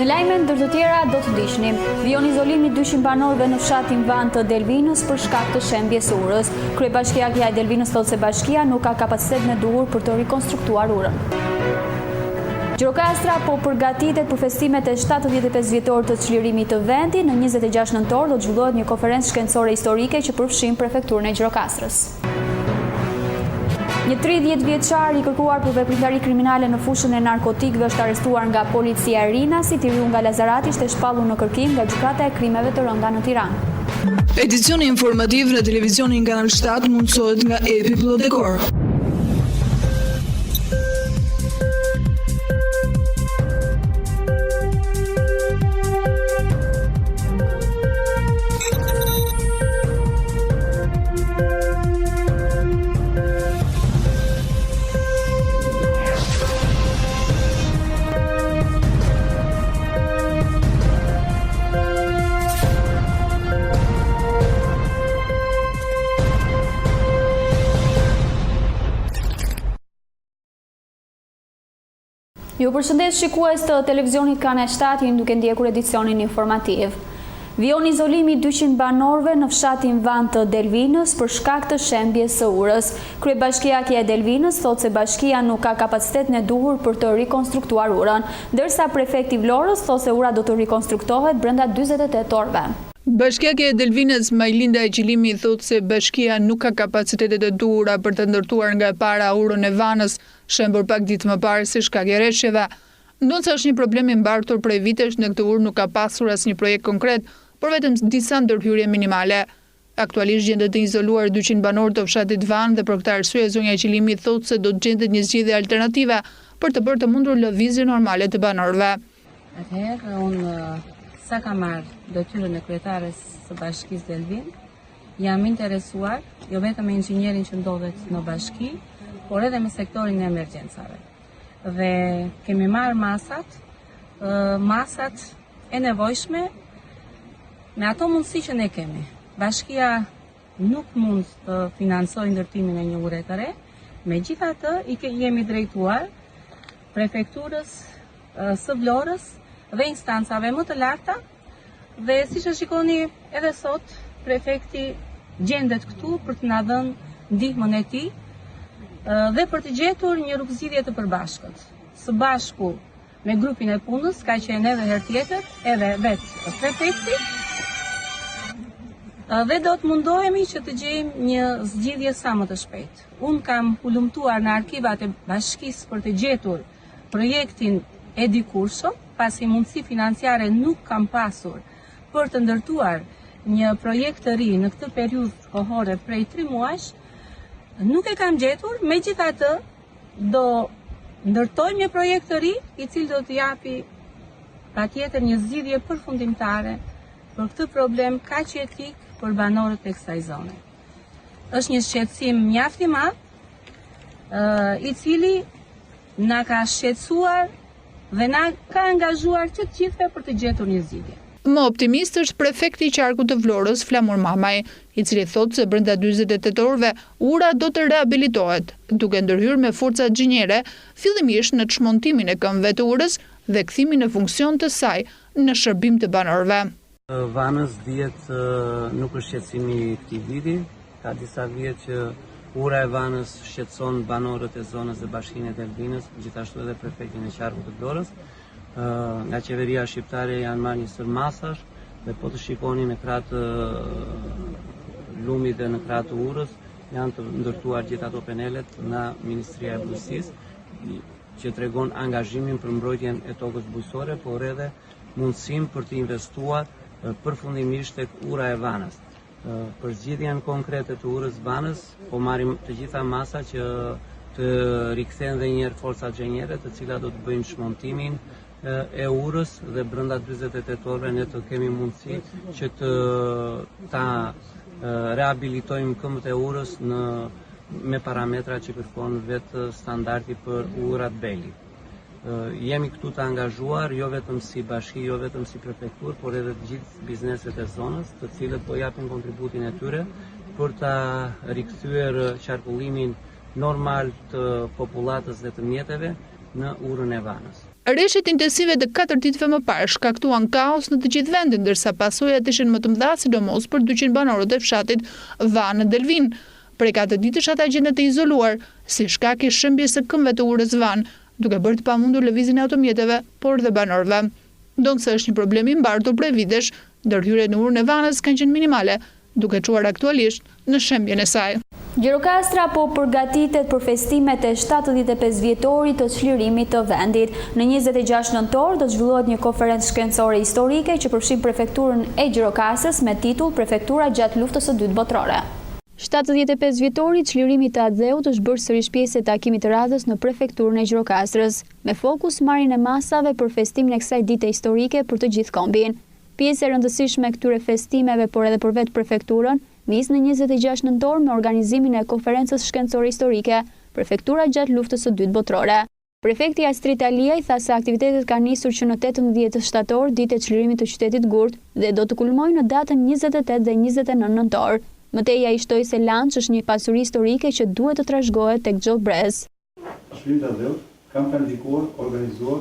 Në lajme ndër të tjera do të ndiqni. Vion izolimi 200 banorëve në fshatin Van të Delvinës për shkak të shembjes së urës. Kryebashkiaja e Delvinës thotë se bashkia nuk ka kapacitetin e duhur për të rikonstruktuar urën. Gjirokastra po përgatitet për festimet e 75 vjetor të çlirimit të vendit. Në 26 nëntor do të zhvillohet një konferencë shkencore historike që përfshin prefekturën e Gjirokastrës. Një 30 vjeçar i kërkuar për veprimtari kriminale në fushën e narkotikëve është arrestuar nga policia e Rinasi, i cili nga Lazarati ishte shpallur në kërkim nga gjykata e krimeve të rënda në Tiranë. Edicioni informativ në televizionin Kanal 7 mundësohet nga Epi Plot Dekor. Ju përshëndes shikues të televizionit Kanal 7, jemi duke ndjekur edicionin informativ. Vion izolimi 200 banorëve në fshatin Van të Delvinës për shkak të shembjes së urës. Kryebashkiaja e Delvinës thotë se bashkia nuk ka kapacitetin e duhur për të rikonstruktuar urën, ndërsa prefekti i Vlorës thotë se ura do të rikonstruktohet brenda 48 orëve. Bashkiaja e Delvinës Majlinda e Gjilimi thotë se bashkia nuk ka kapacitetet e duhura për të ndërtuar nga para urën e Vanës, shembur pak ditë më parë si shkak e rreshjeve. Ndonëse është një problem i mbartur prej vitesh, në këtë urë nuk ka pasur asnjë projekt konkret, por vetëm disa ndërhyrje minimale. Aktualisht gjendet të izoluar 200 banorë të fshatit Van dhe për këtë arsye zonja e Gjilimi thotë se do të gjendet një zgjidhje alternative për të bërë të mundur lëvizje normale të banorëve. Sa ka marrë detyrën e kryetares së bashkisë Delvin, jam interesuar jo vetëm me inxhinierin që ndodhet në bashki, por edhe me sektorin e emergjencave. Dhe kemi marrë masat e nevojshme me ato mundësi që ne kemi. Bashkia nuk mund të financojë ndërtimin e një ure të re, megjithatë jemi drejtuar prefekturës së Vlorës dhe instancave më të larta, dhe siç e shikoni edhe sot, prefekti gjendet këtu për të na dhënë ndihmën e tij dhe për të gjetur një rrugëzidhje të përbashkët. Së bashku me grupin e punës, ka qenë edhe herë tjetër, edhe vetë prefekti, dhe do të mundohemi që të gjejmë një zgjidhje sa më të shpejtë. Unë kam hulumtuar në arkivat e bashkisë për të gjetur projektin e dikurshëm, pasi mundësi financiare nuk kam pasur për të ndërtuar një projekt të ri në këtë periudhë kohore prej 3 muajsh, nuk e kam gjetur, megjithatë do ndërtojmë një projekt të ri i cili do të japi patjetër një zgjidhje përfundimtare për këtë problem kaq jetik për banorët e kësaj zone. Është një shqetësim mjaft i madh, i cili na ka shqetësuar dhe na ka angazhuar që të gjithëve për të gjetur një zgjidhje. Më optimist është prefekti i qarkut të Vlorës, Flamur Mamaj, i cili thotë se brenda 48 orëve ura do të rehabilitohet, duke ndërhyrë me forca gjinjere, fillimisht në çmontimin e këmbëve të urës dhe kthimin në funksion të saj në shërbim të banorëve. Vanës dihet nuk është shqetësimi i këtij viti, ka disa vjet që ura e Vanës shqetëson banorët e zonës dhe bashkinë e Delvinës, gjithashtu edhe prefektin e qarkut të Vlorës. Nga qeveria shqiptare janë marrë një sër masash dhe po të shikoni në krah të lumit dhe në krah të urës janë të ndërtuar gjithë ato panelet nga Ministria e Bujqësisë, që tregon angazhimin për mbrojtjen e tokës bujqësore, por edhe mundësinë për të investuar përfundimisht tek ura e Vanës. Për zgjidhjen konkrete të urës Vanës, po marrim të gjitha masa që të rikthehen dhe një herë forcat gjenjere, të cilat do të bëjnë shmontimin e urës dhe brenda 48 orëve ne të kemi mundësi që ta rehabilitojmë këmbët e urës me parametra që kërkon vetë standardi për urat Beli. Jemi këtu të angazhuar, jo vetëm si bashki, jo vetëm si prefektur, por edhe të gjithë bizneset e zonës, të cilët po japin kontributin e tyre për ta rikthyer qarkullimin normal të popullatës dhe të mjeteve në urën e Vanës. Rreshtet intensive të 4 ditëve më parë shkaktuan kaos në të gjithë vendin, ndërsa pasojat ishin më të mëdha sidomos për 200 banorët e fshatit Vanë Delvin. Prej 4 ditësh ata gjendet të izoluar si shkak i shëmbjes së këmbëve të urës Vanë, duke bërë të pamundur lëvizjen e automjeteve, por dhe banorëve. Ndonse është një problem i mbartur prej vitesh, ndërhyrjet në urën e Vanës kanë qenë minimale, duke çuar aktualisht në shembjen e saj. Gjirokastra po përgatitet për festimet e 75 vjetorit të çlirimit të vendit. Në 26 nëntor do të zhvillohet një konferencë shkencore historike që përfshin prefekturën e Gjirokastrës me titull Prefektura gjatë luftës së dytë botërore. 75 vjetorit çlirimit të Adheut është bërë sërish pjesë e takimit të radhës në prefekturën e Gjirokastrës, me fokus marrjen e masave për festimin e kësaj dite historike për të gjithë kombin. Pjesë e rëndësishme e këtyre festimeve, por edhe për vetë prefekturën, nis në 26 nëntor me organizimin e konferencës shkencore historike, Prefektura gjatë luftës së dytë botërore. Prefekti Astrid Aliaj tha se aktivitetet kanë nisur që në 18 shtator, ditë e çlirimit të qytetit Gurt, dhe do të kulmojnë në datën 28 dhe 29 nëntor. Mëtej ai shtoi se Lanç është një pasuri historike që duhet të trashëgohet tek çdo brez. Çlirimi i Adheut kanë planificuar, organizuar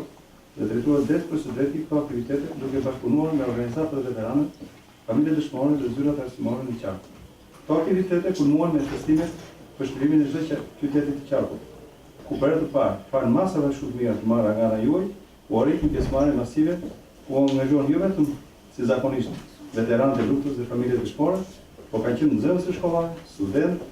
dhe drejtuar det për së drejti këto aktivitete duke bashkëpunuar me organizatat e veteranëve, familjet dëshmore dhe zyrat arsimore në qark. Këto aktivitete kulmuan me festimet për çlirimin e çdo qytetit të qarkut, ku për të parë masave shumë të mira të marra nga ana juaj, u arrit një pjesëmarrje masive, u angazhuan jo vetëm si zakonisht veteranë të luftës dhe familjet dëshmore, po kanë qenë nxënësë shkollare, studentë,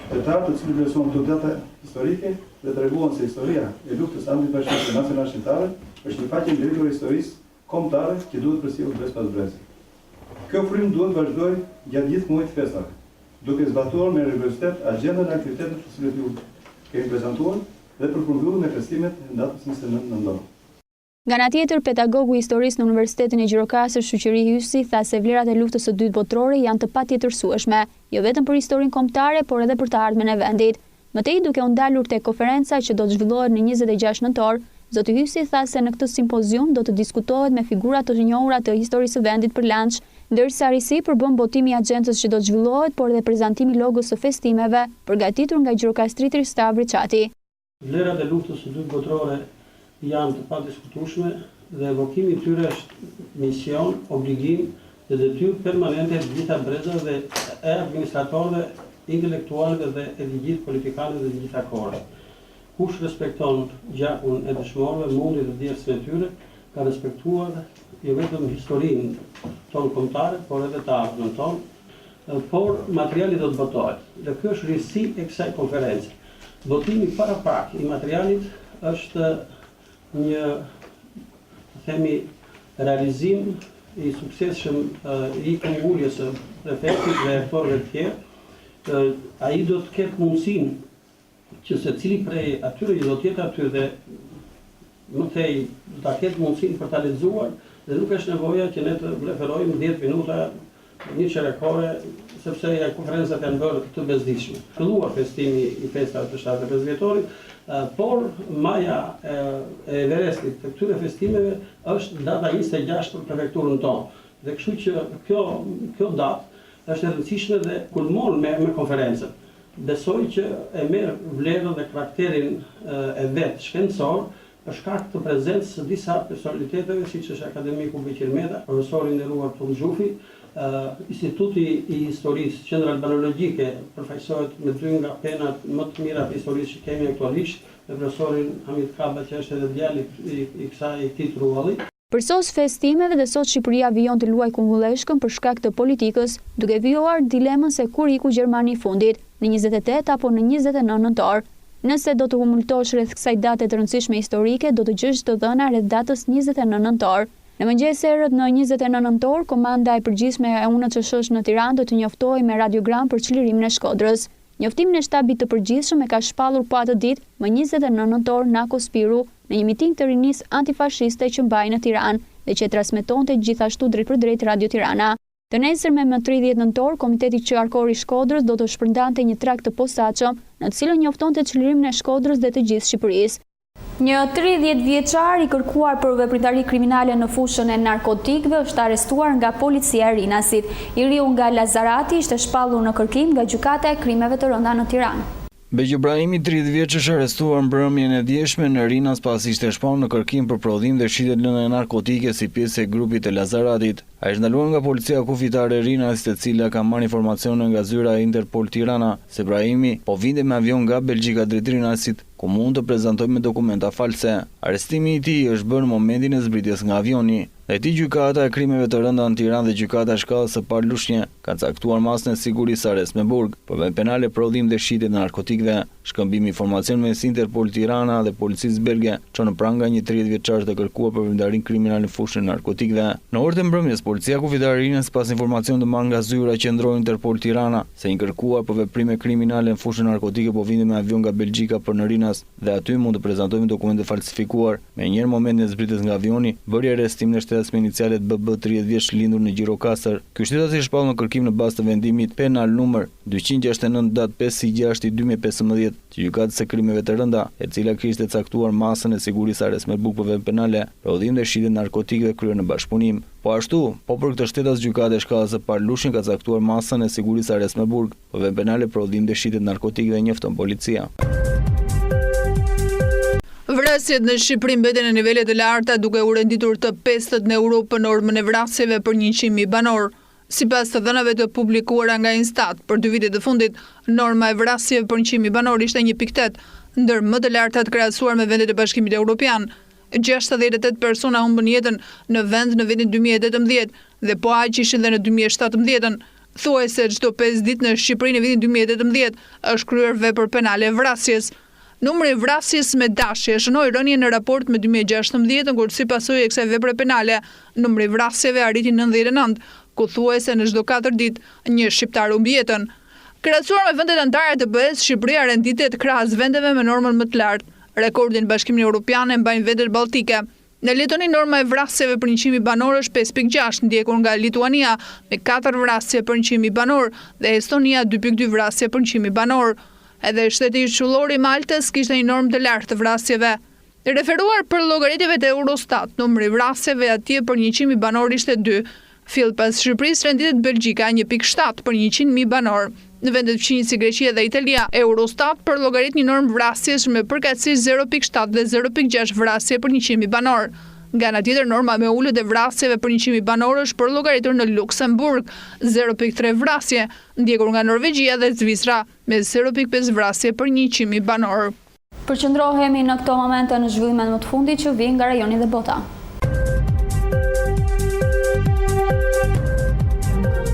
qytetarë të cilët vlerësuan këto data historike dhe treguan se historia e luftës antibashkëkohore nacionale shqiptare është një faqe ngritur e historisë kombëtare që duhet përsëritur brez pas brezi. Kjo frymë duhet vazhdojë gjatë gjithë muajit të festave, duke zbatuar me rigorozitet agjendën e aktiviteteve të cilat ju kemi prezantuar dhe përfunduar me festimet në datën 29 nëntor. Nga ana tjetër, pedagogu i historisë në Universitetin e Gjirokastër Shoqëri Hysi tha se vlerat e luftës së dytë botërore janë të patjetërsueshme, jo vetëm për historinë kombëtare, por edhe për të ardhmen e vendit. Mëtej, duke u ndalur tek konferenca që do të zhvillohet në 26 nëntor, zoti Hysi tha se në këtë simpozium do të diskutohet me figura të njohura të historisë së vendit për Lanç, ndërsa risi përbën botimi i agjencës që do të zhvillohet, por edhe prezantimi logos së festimeve, përgatitur nga Gjirokastritri Stavri Çati. Vlerat e luftës së dytë botërore janë të padiskutueshme dhe evokimi i tyre është mision, obligim dhe detyrë permanente të gjitha brezave dhe e administratorëve, intelektualëve dhe e të gjithë politikanëve dhe të gjitha kohërave. Kush respekton gjakun e dëshmorëve, mundi dhe djersën e tyre, ka respektuar jo vetëm historinë tonë kombëtare, por edhe të ardhmen tonë, por materiali do të botohet. Dhe kjo është risi e kësaj konference. Botimi paraprak i materialit është një, themi, realizim i suksesshëm i këmbguljes së prefektit dhe rektorëve të tjerë. Ai do të ketë mundësinë që secili prej atyre që do të jetë aty dhe më tej do ta ketë mundësinë për ta lexuar dhe nuk është nevoja që ne të bleferojmë 10 minuta një çerekore sepse konferencat janë bërë të bezdishme. Filluar festimi i festave të 75 vjetorit, por maja e Everestit të këtyre festimeve është data 26 për prefekturën tonë. Dhe kështu që kjo datë është e rëndësishme dhe kulmon me konferencën. Besoj që e merr vlerën dhe karakterin e vet shkencor për shkak të prezencës së disa personaliteteve, siç është akademiku Beqir Meta, profesori i nderuar Tull Zhufi, Instituti i Historisë, Qendra Albanologjike, përfaqësohet me 2 nga penat më të mira të historisë që kemi aktualisht, me profesorin Hamid Kaba, që është edhe djali i kësaj titulli. Përsos festimeve dhe sot Shqipëria vijon të luajë kungulleshkën për shkak të politikës, duke vijuar dilemën se kur iku Gjermani i fundit, në 28 apo në 29 nëntor. Nëse do të humultosh rreth kësaj date të rëndësishme historike, do të gjesh të dhëna rreth datës 29 nëntor. Në mëngjes erët në 29 nëntor, komanda e përgjithshme e UNÇSH në Tiranë do të njoftojë me radiogram për çlirimin e Shkodrës. Njoftimin e shtabit të përgjithshëm e ka shpallur po atë ditë, më 29 nëntor, Nako Spiru, në një miting të rinisë antifashiste që mbahej në Tiranë dhe që transmetonte gjithashtu drejt për drejt Radio Tirana. Të nesërme më 30 nëntor, Komiteti Qarkor i Shkodrës do të shpërndante një trakt të posaçëm, në të cilën njoftonte çlirimin e Shkodrës dhe të gjithë Shqipërisë. Një 30 vjeçar i kërkuar për veprimtari kriminale në fushën e narkotikëve është arrestuar nga policia e Rinasit. I riu nga Lazarati ishte shpallur në kërkim nga gjykata e krimeve të rënda në Tiranë. Begj Ibrahimi, 30 vjeç, është arrestuar mbrëmjen e djeshme në Rinas pasi ishte shpallur në kërkim për prodhim dhe shitje lëna narkotike si pjesë e grupit të Lazaratit. Ai është ndaluar nga policia kufitare e Rinasit, e cila ka marrë informacione nga zyra e Interpol Tirana se Ibrahimi po vinte me avion nga Belgjika drejt Rinasit, ku mund të prezantojë me dokumenta false. Arrestimi i tij është bërë në momentin e zbritjes nga avioni. Dhe ti gjykata e krimeve të rënda në Tiranë dhe gjykata e shkallës së parë Lushnjë kanë caktuar masën e sigurisë arrest me burg për veprim penale prodhim dhe shitje të narkotikëve. Shkëmbimi informacion mes Interpol Tirana dhe policisë belge çon në pranga një 30 vjeçar të kërkuar për veprim kriminal në fushën e narkotikëve. Në orët e mbrëmjes, policia kufitare e Rinës pas informacion të marrë nga zyra qendrore Interpol Tirana se një kërkuar për veprime kriminale në fushën narkotike po vinte me avion nga Belgjika për në Rinas dhe aty mund të prezantojmë dokumente falsifikuar. Me njëherë momentin e zbritjes nga avioni, bëri arrestim në me inicialet BB 30 vjeç lindur në Gjirokaster. Ky shteti është shpallur në kërkim në bazë të vendimit penal numër 269 datë 5/6/2015 të gjykatës së krimeve të rënda, e cila kishte caktuar masën e sigurisë arrest me burg për veprim penale, prodhim dhe shitje narkotikëve kryer në bashkëpunim. Po ashtu, po për këtë shtet as gjykata e shkallës së parë Lushnjë ka caktuar masën e sigurisë arrest me burg për veprim penale, prodhim dhe shitje narkotikëve, njofton policia. Vrasjet në Shqipëri mbeten në nivele të larta, duke u renditur të 50 në euro për normën e vrasjeve për 100.000 banor. Sipas të dhënave të publikuara nga Instat për 2 vitet të fundit, norma e vrasjeve për 100.000 banor ishte 1.8, ndër më të lartat krahasuar me vendet e Bashkimit Evropian. 68 persona humbën jetën në vend në vitin 2018 dhe po aq ishin dhe në 2017. Thuajse çdo 5 ditë në Shqipëri në vitin 2018 është kryer vepër penale e vrasjes. Numri i vrasjes me dashje shënoi rënje në raport me 2016, kur si pasojë e kësaj vepre penale, numri i vrasjeve arriti 99, ku thuajse në çdo 4 ditë një shqiptar humbi jetën. Krahasuar me vendet anëtare të BE-s, Shqipëria renditet krahas vendeve me normën më të lartë. Rekordin Bashkimin Evropian e mbajnë vendet balltike. Në Letoni norma e vrasjeve për 100.000 banor është 5.6, ndjekur nga Lituania me 4 vrasje për 100.000 banor dhe Estonia 2.2 vrasje për 100.000 banor. Edhe shteti qyllor i Maltës kishte një normë të lartë të vrasjeve. Referuar për llogaritjeve të Eurostat, numri i vrasjeve atje për 100.000 banor ishte 2. Fill pas Shqipërisë renditet Belgjika 1.7 për 100.000 banor. Në vendet fqinjë si Greqia dhe Italia, Eurostat për llogarit një normë vrasjes me përkatësisht 0.7 dhe 0.6 vrasje për 100.000 banor. Nga ana tjetër, norma me ulët e vrasjeve për 100.000 banor është përllogaritur në Luksemburg, 0.3 vrasje, ndjekur nga Norvegjia dhe Zvicra, me 0.5 vrasje për 100.000 banor. Përqendrohemi në këto momente në zhvillimet më të fundit që vijnë nga rajoni dhe bota.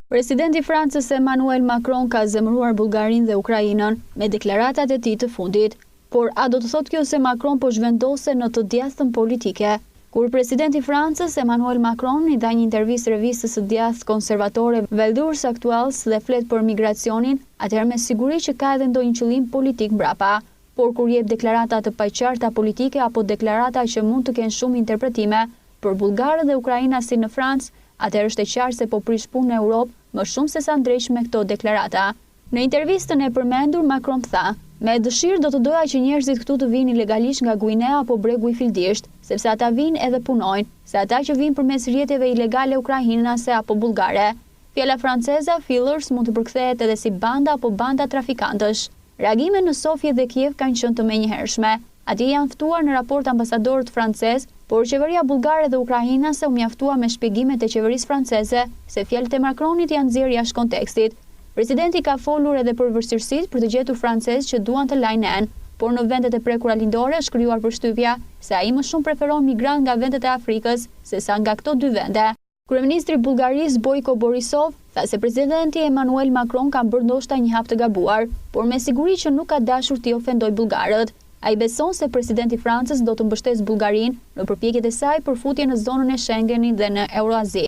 Presidenti i Francës Emmanuel Macron ka zemëruar Bullgarinë dhe Ukrainën me deklaratat e tij të fundit, por a do të thotë kjo se Macron po zhvendose në të djathtën politike? Kur presidenti i Francës Emmanuel Macron i dha një intervistë revistës së djathtë konservatore Veldurs Actuals dhe flet për migracionin, atëherë me siguri që ka edhe ndonjë qëllim politik mbrapa. Por kur jep deklarata të paqarta politike apo deklarata që mund të kenë shumë interpretime për bullgarët dhe ukrainasin në Francë, atëherë është e qartë se po prish punë në Europë më shumë se sa ndreq me këto deklarata. Në intervistën e përmendur, Macron tha: "Me dëshirë do të doja që njerëzit këtu të vinë ilegalisht nga Guinea apo bregu i Fildisht, sepse ata vinë edhe punojnë, se ata që vinë përmes rrjeteve ilegale ukrainase apo bullgare." Fjala franceze fillers mund të përkthehet edhe si banda apo banda trafikantësh. Reagimet në Sofje dhe Kiev kanë qenë të menjëhershme. Atje janë ftuar në raport ambasadorët francez, por qeveria bullgare dhe ukrainase u mjaftua me shpjegimet e qeverisë franceze se fjalët e Macronit janë nxjerrë jashtë kontekstit. Presidenti ka folur edhe për vështirësitë për të gjetur francezë që duan të lajnë nen, por në vendet e prekura lindore është krijuar përshtypja se ai më shumë preferon migrant nga vendet e Afrikës sesa nga këto dy vende. Kryeministri i Bullgarisë Bojko Borisov tha se presidenti Emmanuel Macron ka bërë ndoshta një hap të gabuar, por me siguri që nuk ka dashur t'i ofendoj bullgarët. Ai beson se presidenti i Francës do të mbështesë Bullgarinë në përpjekjet e saj për futje në zonën e Schengenit dhe në Euroazi.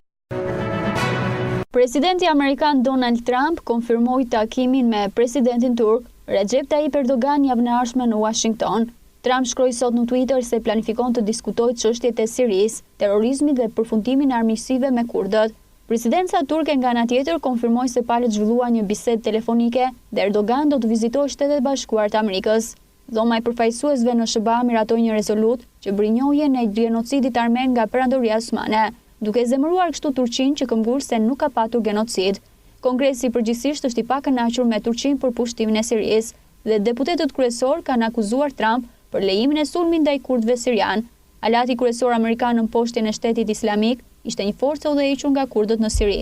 Presidenti amerikan Donald Trump konfirmoi takimin me presidentin turk Recep Tayyip Erdogan javën e ardhshme në Washington. Trump shkroi sot në Twitter se planifikon të diskutojë çështjet e Sirisë, terrorizmit dhe përfundimin e armiqësive me kurdët. Presidenca turke nga ana tjetër konfirmoi se palët zhvillua një bisedë telefonike dhe Erdogan do të vizitojë Shtetet e Bashkuara të Amerikës. Dhoma e përfaqësuesve në SBA miratoi një rezolut që brinjohjen e gjenocidit armen nga perandoria osmane, duke zemëruar kështu Turqinë që këmbgul se nuk ka patur genocid. Kongresi përgjithsisht është i pakënaqur me Turqinë për pushtimin e Sirisë. dhe deputetët kryesor kanë akuzuar Trump për lejimin e sulmit ndaj kurdëve sirian. Alati kryesor amerikan në poshtjen e Shtetit Islamik ishte një forcë e udhëhequr nga kurdët në Siri.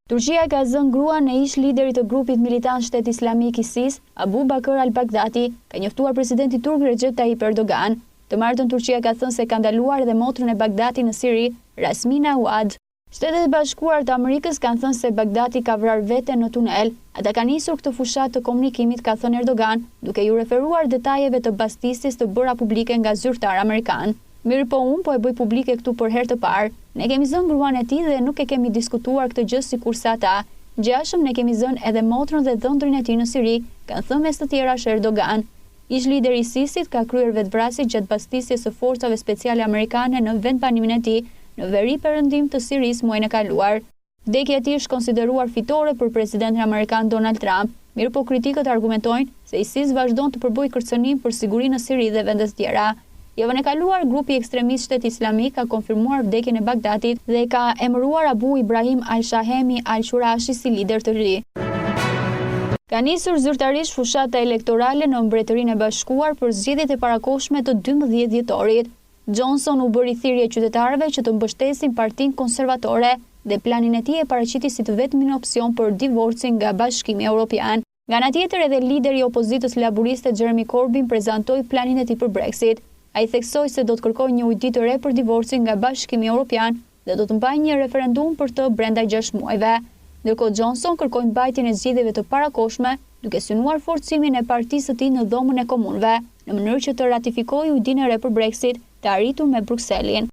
Turqia ka zënë gruan e ish liderit të grupit militant Shtetit Islamik ISIS, Abu Bakr al-Baghdadi, ka njoftuar presidenti turk Recep Tayyip Erdogan. Të martën Turqia ka thënë se ka ndaluar edhe motrën e Bagdati në Siri, Rasmina Ouad. Shtetet e Bashkuara të Amerikës kanë thënë se Bagdati ka vrarë veten në tunel. Ata kanë nisur këtë fushat të komunikimit, ka thënë Erdogan, duke ju referuar detajeve të bastisjes të bëra publike nga zyrtar amerikan. Mirë po unë po e bëj publike këtu për herë të parë. Ne kemi zënë gruan e tij dhe nuk e kemi diskutuar këtë gjë sikurse ata. Gjashëm ne kemi zënë edhe motrën dhe dhëndrin e tij në Siri, kanë thënë mes të tjerash Erdogan. Ish lideri i ISIS-it ka kryer vetvrasje gjatë bastisjes së forcave speciale amerikane në vendbanimin e tij në veri perëndim të Sirisë muajin e kaluar. Vdekja e tij është konsideruar fitore për presidentin amerikan Donald Trump, mirë po kritikët argumentojnë se ISIS vazhdon të përbëjë kërcënim për sigurinë në Siri dhe vende të tjera. Javën e kaluar, grupi ekstremist Shteti Islamik ka konfirmuar vdekjen e Bagdatit dhe ka emëruar Abu Ibrahim al-Shahemi al-Shurashi si lider të ri. Ka nisur zyrtarisht fushata elektorale në Mbretërinë e Bashkuar për zgjedhjet e parakohshme të 12 dhjetorit. Johnson u bëri thirrje qytetarëve që të mbështesin Partinë Konservatore dhe planin e tij e paraqiti si të vetmin opsion për divorcin nga Bashkimi Evropian. Nga ana tjetër, edhe lideri i opozitës laburiste Jeremy Corbyn prezantoi planin e tij për Brexit. Ai theksoi se do të kërkojë një ujitje të re për divorcin nga Bashkimi Evropian dhe do të mbajë një referendum për të brenda 6 muajve. Ndërkohë Johnson kërkoi mbajtjen e zgjedhjeve të parakohshme, duke synuar forcimin e partisë së tij në dhomën e komunëve, në mënyrë që të ratifikojë ujitjen e re për Brexit, të arritur me Brukselin.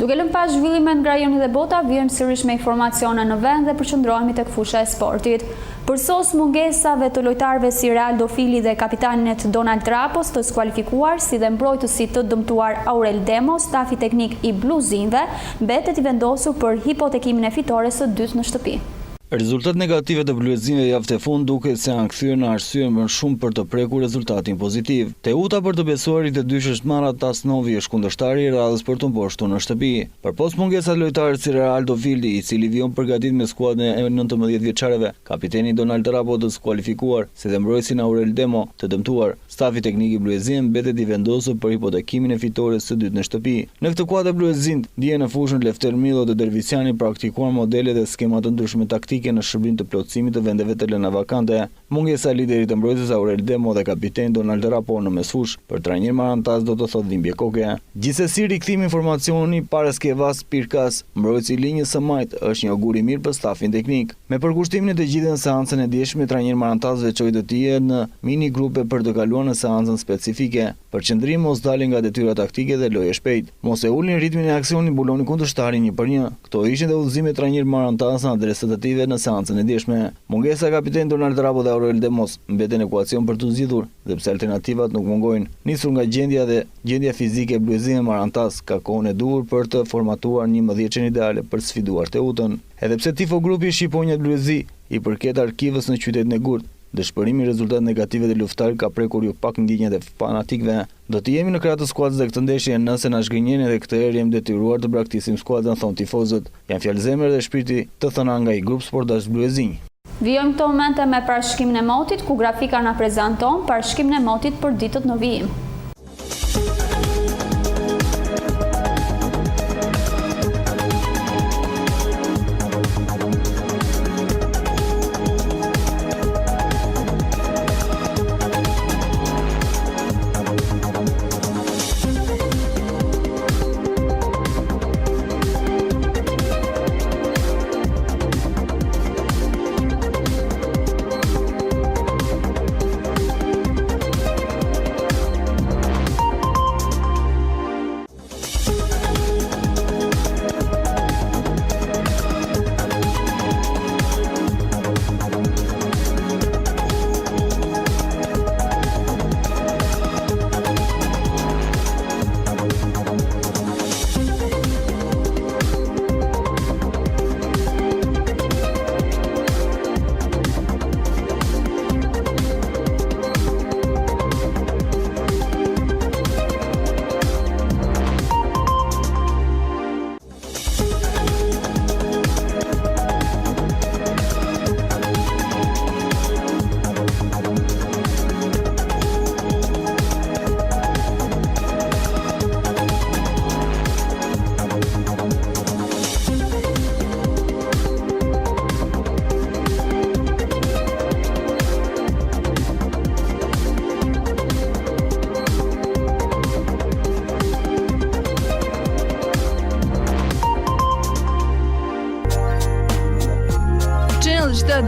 Duke lënë pas zhvillimet nga rajoni dhe bota, vjen sërish me informacione në vend dhe përqendrohemi tek fusha e sportit. Përsos mungesave të lojtarëve si Realdo Fili dhe kapitaninet Donald Trapos të skualifikuar, si dhe mbrojtësi të dëmtuar Aurel Demo, stafi teknik i bluzinve mbetet i vendosur për hipotekimin e fitores së dytë në shtëpi. Rezultat negative të bluezinëve javën e fundit duket se janë kthyer në arsye më shumë për të prekur rezultatin pozitiv. Teuta për të besuarit e dyshës Mara Tasnovi është kundërshtari i radhës për të mposhtur në shtëpi. Përpos mungesat lojtarit si Realdo Fildi, i cili vijon përgatit me skuadrën e 19 vjeçarëve, kapiteni Donald Trapo të skualifikuar, si dhe mbrojtësin Aurel Demo të dëmtuar, stafi teknik i bluezinëve mbetet i vendosur për hipotekimin e fitores së dytë në shtëpi. Në këtë kuadër bluezinët ndjehen në fushën Lefter Millo dhe Dervisjani praktikuar modele dhe skema të ndryshme taktike në shërbim të plotësimit të vendeve të lëna vakante. Mungesa e liderit të mbrojtës Aurel Demo dhe kapiteni Donald Trapo në mesfush për trajner Marantas do të thotë dhimbje koke. Gjithsesi, rikthimi informacioni Paraskevas Pirkas, mbrojtësi i linjës së majt, është një augur i mirë për stafin teknik. Me përkushtimin e të gjithë në seancën e dieshme, trajner Marantas veçoi të tije në mini grupe për të kaluar në seancën specifike. Përqendrimi mos dalin nga detyra taktike dhe lojë shpejt. Mos e ulnin ritmin e aksionit, mbuloni kundërshtarin 1-1. Kto ishin dhe udhëzimet e trajner Marantas në adresë të tij në seancën e dieshme. Mungesa e kapitenit Donald Trapo dhe Aurel Demos mbeten ekuacion për të zgjidhur, dhe pse alternativat nuk mungojnë. Nisur nga gjendja fizike e bluezinëve, Marantas ka kohën e duhur për të formatuar një mëdhjetën ideale për të sfiduar Teutën. Edhe pse tifo grupi i shqiponjat bluezi i përket arkivës në qytetin e Gurt, dëshpërimi i rezultateve negative të luftarit ka prekur ju pak ndjenjat e fanatikëve. Do të jemi në krah të skuadrës dhe këtë ndeshje nëse na zgënjen edhe këtë herë jemi detyruar të braktisim skuadrën, thon tifozët. Janë fjalë zemër dhe shpirti të thëna nga i grup sportash bluezinj. Vijojmë këto momente me parashkimin e motit, ku grafika na prezanton parashkimin e motit për ditët në vijim.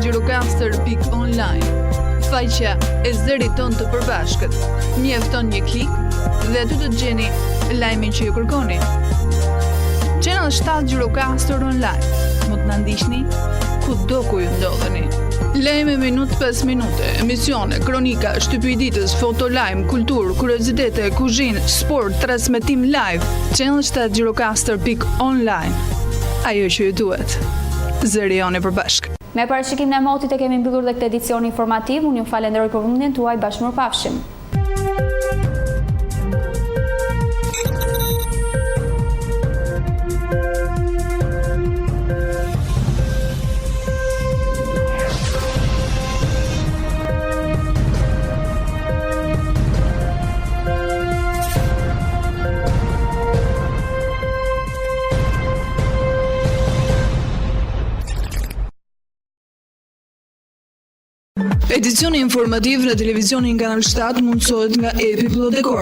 Gjirokaster.online. Faqja e zërit ton të përbashkët. Mjefton një klik dhe aty do të gjeni lajmin që ju kërkoni. Channel 7 Gjirokaster online. Mund të na ndiqni kudo ku ju ndodheni. Lajme minutë pas minute, emisione, kronika, shtypje i ditës, foto lajm, kulturë, kuriozitete, kuzhinë, sport, transmetim live. Channel 7 Gjirokaster.online. Ajo që ju duhet. Zëri joni përbashkë. Me parashikimin e motit e kemi mbyllur dhe këtë edicion informativ. Unë ju falenderoj për vëmendjen tuaj, bashkëmirëpafshim. Edicioni informativ në televizionin Kanal 7 mundësohet nga epi Plot Dekor.